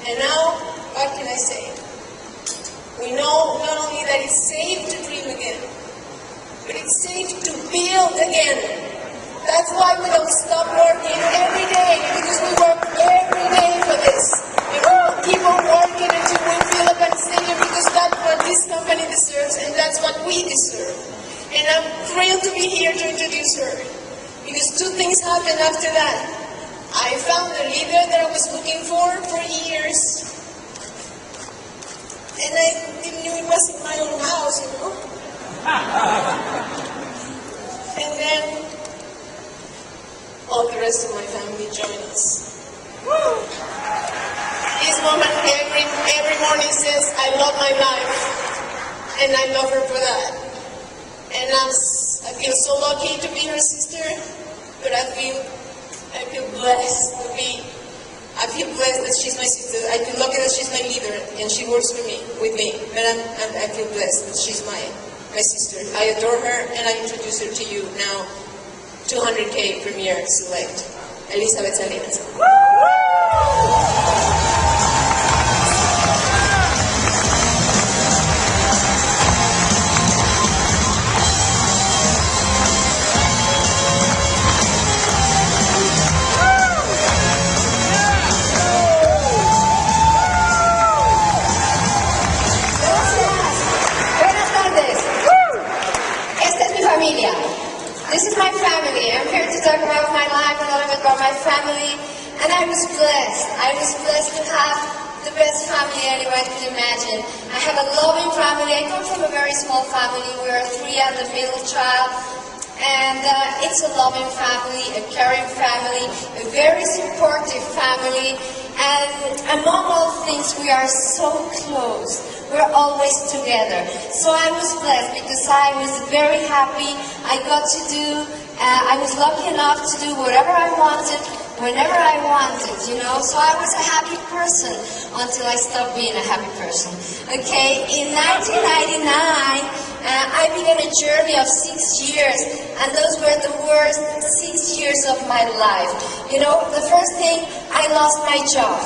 And now, what can I say? We know not only that it's safe to dream again, but it's safe to build again. That's why we don't stop working every day, because we work every day for this. And we will keep on working until we feel a Palestinian, because that's what this company deserves, and that's what we deserve. And I'm thrilled to be here to introduce her, because two things happened after that. I found the leader that I was looking for years, and I didn't know it was in my own house, you know. And then all the rest of my family joined us. This woman every morning says, "I love my life," and I love her for that. And I feel so lucky to be her sister, but I feel blessed to be. I feel blessed that she's my sister. I feel lucky that she's my leader and she works with me. But I feel blessed that she's my sister. I adore her, and I introduce her to you now. 200K Premier Select, Elisabete Salinas. This is my family. I'm here to talk about my life, a little bit about my family. And I was blessed. I was blessed to have the best family anyone could imagine. I have a loving family. I come from a very small family. We're three and the middle child. And it's a loving family, a caring family, a very supportive family. And among all things, we are so close. We're always together. So I was blessed because I was very happy. I got to I was lucky enough to do whatever I wanted, whenever I wanted, you know. So I was a happy person until I stopped being a happy person. Okay, in 1999, I began a journey of 6 years, and those were the worst 6 years of my life. You know, the first thing, I lost my job.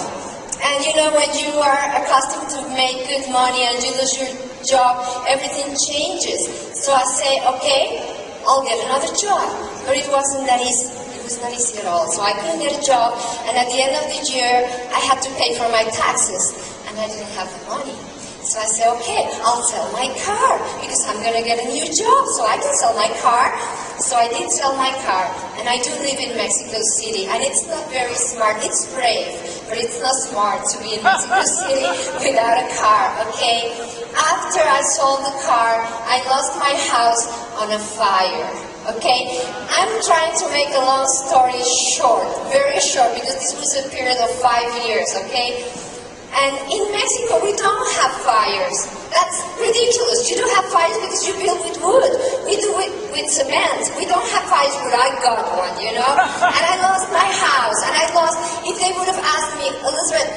And you know, when you are accustomed to make good money and you lose your job, everything changes. So I say, okay, I'll get another job. But it wasn't that easy. It was not easy at all. So I couldn't get a job, and at the end of the year, I had to pay for my taxes, and I didn't have the money. So I said, okay, I'll sell my car, because I'm going to get a new job, so I can sell my car. So I did sell my car, and I do live in Mexico City, and it's not very smart. It's brave, but it's not smart to be in Mexico City without a car, okay? After I sold the car, I lost my house on a fire, okay? I'm trying to make a long story short, very short, because this was a period of 5 years, okay? And in Mexico, we don't have fires. That's ridiculous. You don't have fires because you build with wood. We do it with cement. We don't have fires, but I got one, you know? And I lost my house, and if they would have asked me, Elisabete,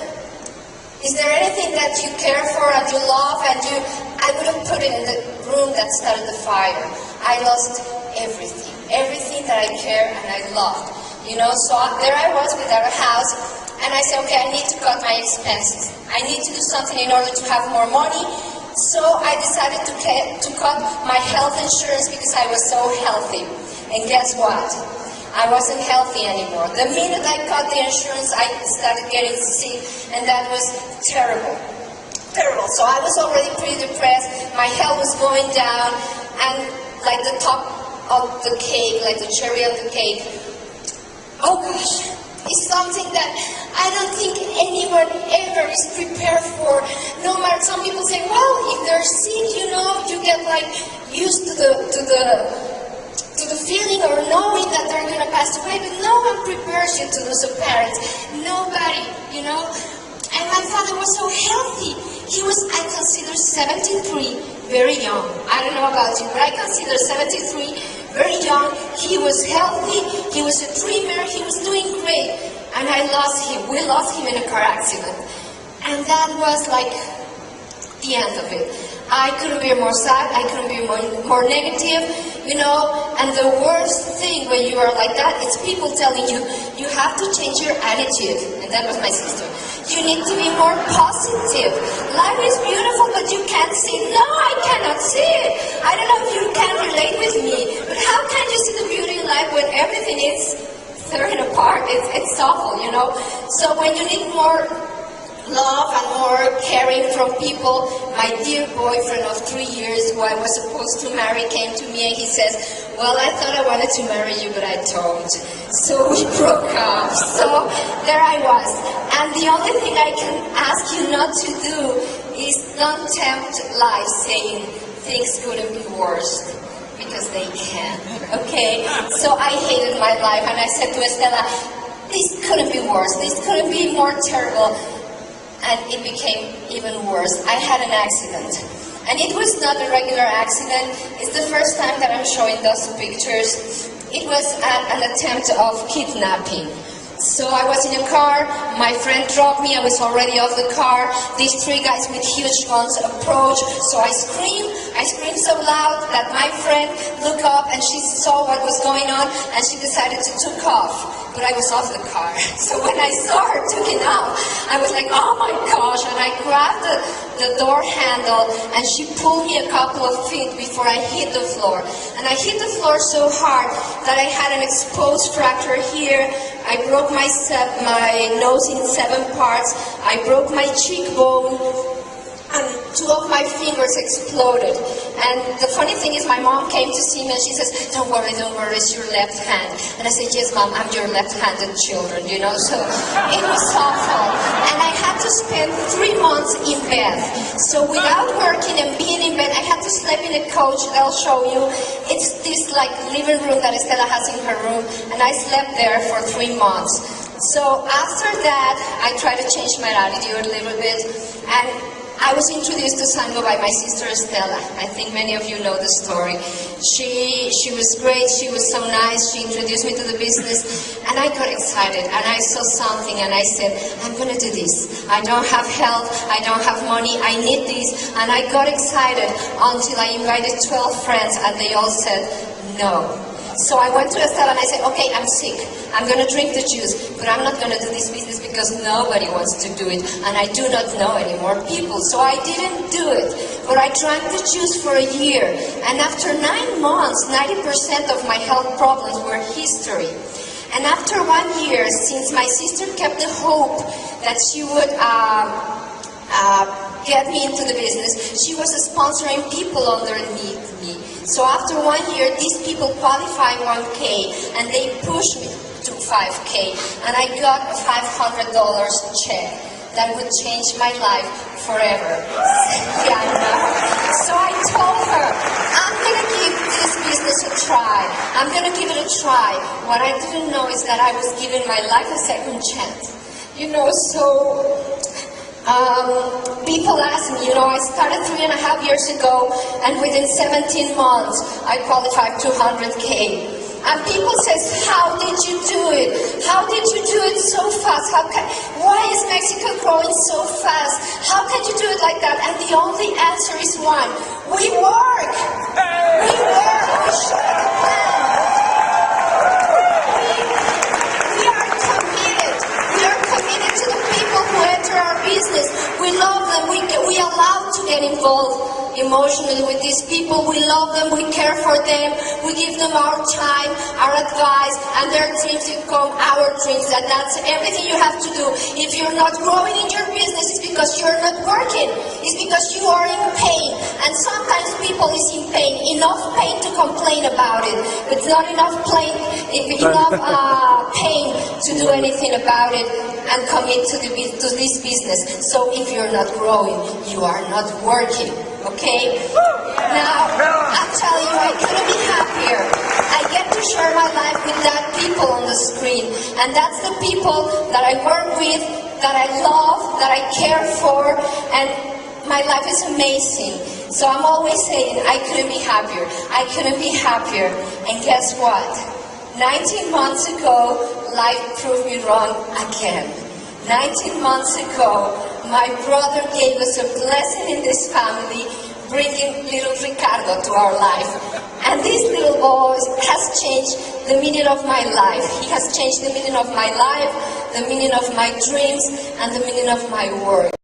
is there anything that you care for and you love, I would have put it in the room that started the fire. I lost everything that I care and I loved, you know? So there I was without a house. And I said, okay, I need to cut my expenses. I need to do something in order to have more money. So I decided to cut my health insurance because I was so healthy. And guess what? I wasn't healthy anymore. The minute I cut the insurance, I started getting sick, and that was terrible. Terrible. So I was already pretty depressed. My health was going down, and like the top of the cake, like the cherry of the cake, oh gosh, it's something that I don't think anyone ever is prepared for. No matter, some people say, well, if they're sick, you know, you get like used to the feeling or knowing that they're going to pass away, but no one prepares you to lose a parent. Nobody, you know. And my father was so healthy. He was, I consider 73, very young. I don't know about you, but I consider 73 very young. He was healthy. He was a dreamer. He was doing great. And I lost him. We lost him in a car accident. And that was like the end of it. I couldn't be more sad. I couldn't be more negative, you know. And the worst thing when you are like that is people telling you, you have to change your attitude. And that was my sister. You need to be more positive. Life is beautiful, but you can't see it. No, I cannot see it. I don't know if you can relate with me, but how can you see the beauty in life when everything is tearing apart? It's awful, you know? So when you need more love and more caring from people, my dear boyfriend of 3 years, who I was supposed to marry, came to me and he says, well, I thought I wanted to marry you, but I don't. So we broke up. So there I was. And the only thing I can ask you not to do is don't tempt life saying things couldn't be worse, because they can, okay? So I hated my life and I said to Estela, this couldn't be worse, this couldn't be more terrible. And it became even worse. I had an accident. And it was not a regular accident. It's the first time that I'm showing those pictures. It was an attempt of kidnapping. So I was in a car, my friend dropped me, I was already off the car. These 3 guys with huge guns approached, so I screamed so loud that my friend looked up and she saw what was going on and she decided to take off. But I was off the car. So when I saw her taking off, I was like, oh my gosh, and I grabbed the door handle and she pulled me a couple of feet before I hit the floor. And I hit the floor so hard that I had an exposed fracture here. I broke my nose in 7 parts. I broke my cheekbone. And 2 of my fingers exploded. And the funny thing is, my mom came to see me and she says, don't worry, it's your left hand. And I said, yes, Mom, I'm your left-handed children, you know. So it was awful. And I had to spend 3 months in bed. So without working and being in bed, I had to sleep in a couch. I'll show you. It's this like living room that Estela has in her room. And I slept there for 3 months. So after that, I tried to change my attitude a little bit. And I was introduced to XanGo by my sister Estela. I think many of you know the story. She was great, she was so nice, she introduced me to the business, and I got excited, and I saw something, and I said, I'm gonna do this. I don't have health, I don't have money, I need this, and I got excited until I invited 12 friends, and they all said, no. So I went to Estela and I said, okay, I'm sick. I'm going to drink the juice, but I'm not going to do this business because nobody wants to do it, and I do not know any more people. So I didn't do it, but I drank the juice for a year. And after 9 months, 90% of my health problems were history. And after 1 year, since my sister kept the hope that she would get me into the business, she was sponsoring people underneath me. So after 1 year, these people qualified 1K and they pushed me to 5K, and I got a $500 check that would change my life forever. Yeah, I know. So I told her, I'm gonna give this business a try. I'm gonna give it a try. What I didn't know is that I was giving my life a second chance. You know, so people ask me, you know, I started 3.5 years ago, and within 17 months, I qualified 200K. And people says, how did you do it? How did you do it so fast? Why is Mexico growing so fast? How can you do it like that? And the only answer is one. We work. We work. We show the plan. We are committed. We are committed to the people who enter our business. We love them. We allow to get involved emotionally with these people. We love them, we care for them, we give them our time, our advice, and their dreams become our dreams, and that's everything you have to do. If you're not growing in your business, it's because you're not working. It's because you are in pain, and sometimes people is in pain, enough pain to complain about it, but not enough pain to do anything about it and commit to this business. So if you're not growing, you are not working. Okay? Now, I tell you, I couldn't be happier. I get to share my life with that people on the screen. And that's the people that I work with, that I love, that I care for, and my life is amazing. So I'm always saying, I couldn't be happier. I couldn't be happier. And guess what? 19 months ago, life proved me wrong again. 19 months ago, my brother gave us a blessing in this family, bringing little Ricardo to our life. And this little boy has changed the meaning of my life. He has changed the meaning of my life, the meaning of my dreams, and the meaning of my work.